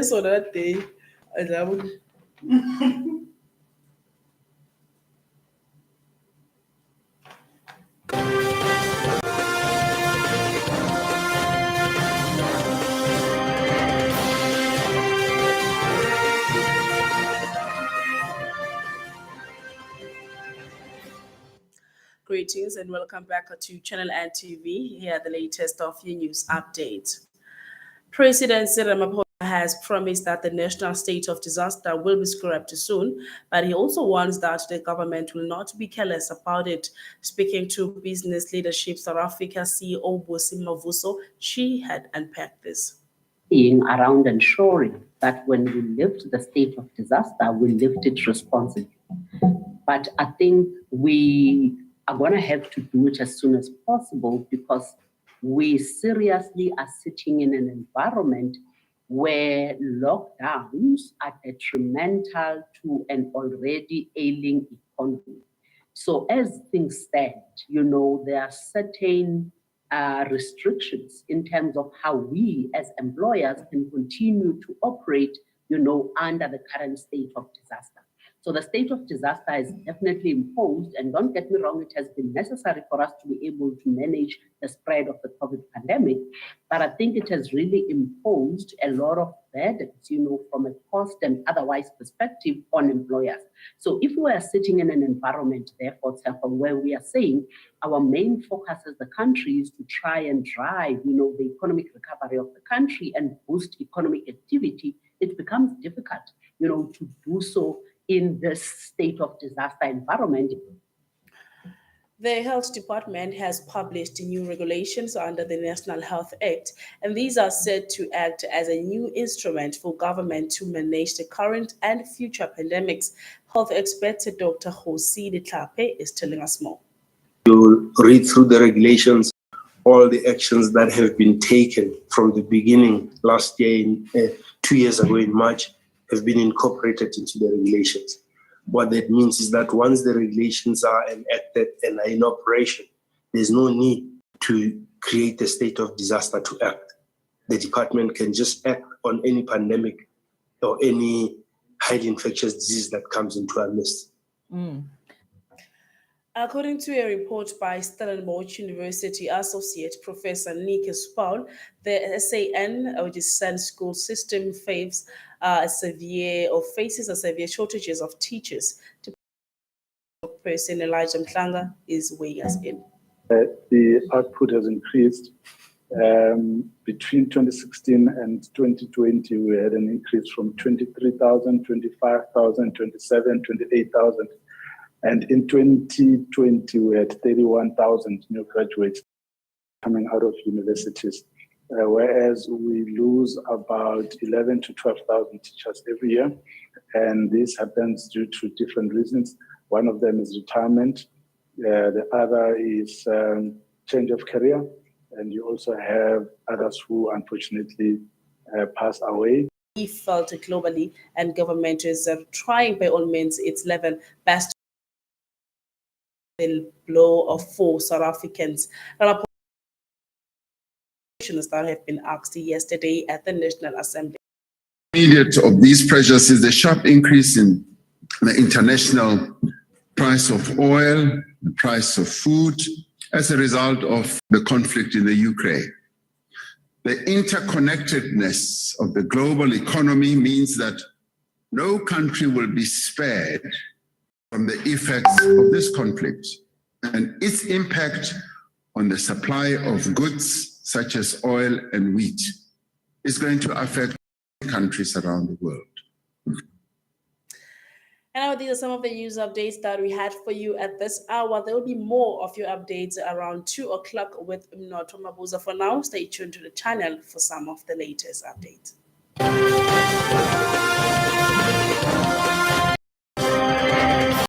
So that day, greetings and welcome back to Channel N TV. Here are the latest of your news updates. President Cyril Ramaphosa has promised that the national state of disaster will be scrapped soon, but he also warns that the government will not be careless about it. Speaking to Business Leadership South Africa CEO Bosi Mavuso, she had unpacked this. Around ensuring that when we lift the state of disaster, we lift it responsibly. But I think we are going to have to do it as soon as possible because we seriously are sitting in an environment where lockdowns are detrimental to an already ailing economy. So as things stand, there are certain restrictions in terms of how we as employers can continue to operate, under the current state of disaster. So the state of disaster is definitely imposed, and don't get me wrong, it has been necessary for us to be able to manage the spread of the COVID pandemic, but I think it has really imposed a lot of burdens, from a cost and otherwise perspective on employers. So if we are sitting in an environment, therefore, where we are saying our main focus as the country is to try and drive, the economic recovery of the country and boost economic activity, it becomes difficult, to do so in this state of disaster environment. The Health Department has published new regulations under the National Health Act, and these are said to act as a new instrument for government to manage the current and future pandemics. Health expert Dr. Josi Ditlape is telling us more. You read through the regulations, all the actions that have been taken from the beginning last year, 2 years ago in March, have been incorporated into the regulations. What that means is that once the regulations are enacted and are in operation, there's no need to create a state of disaster to act. The department can just act on any pandemic or any highly infectious disease that comes into our midst. According to a report by Stellenbosch University Associate Professor Nick Spaul, the SAN, or the SAN school system, faces a severe shortages of teachers. Person Elijah Mhlanga is weighing us in. The output has increased. Between 2016 and 2020, we had an increase from 23,000, 25,000, 27, 28,000. And in 2020, we had 31,000 new graduates coming out of universities, whereas we lose about 11 to 12,000 teachers every year. And this happens due to different reasons. One of them is retirement. The other is change of career. And you also have others who unfortunately pass away. He felt it globally, and government is trying by all means its level best the blow of 4 South Africans that have been asked yesterday at the National Assembly. Immediate of these pressures is the sharp increase in the international price of oil, the price of food, as a result of the conflict in the Ukraine. The interconnectedness of the global economy means that no country will be spared from the effects of this conflict and its impact on the supply of goods such as oil and wheat is going to affect countries around the world. And now these are some of the news updates that we had for you at this hour. There will be more of your updates around 2 o'clock with Mnoto Mabuza. For now, stay tuned to the channel for some of the latest updates.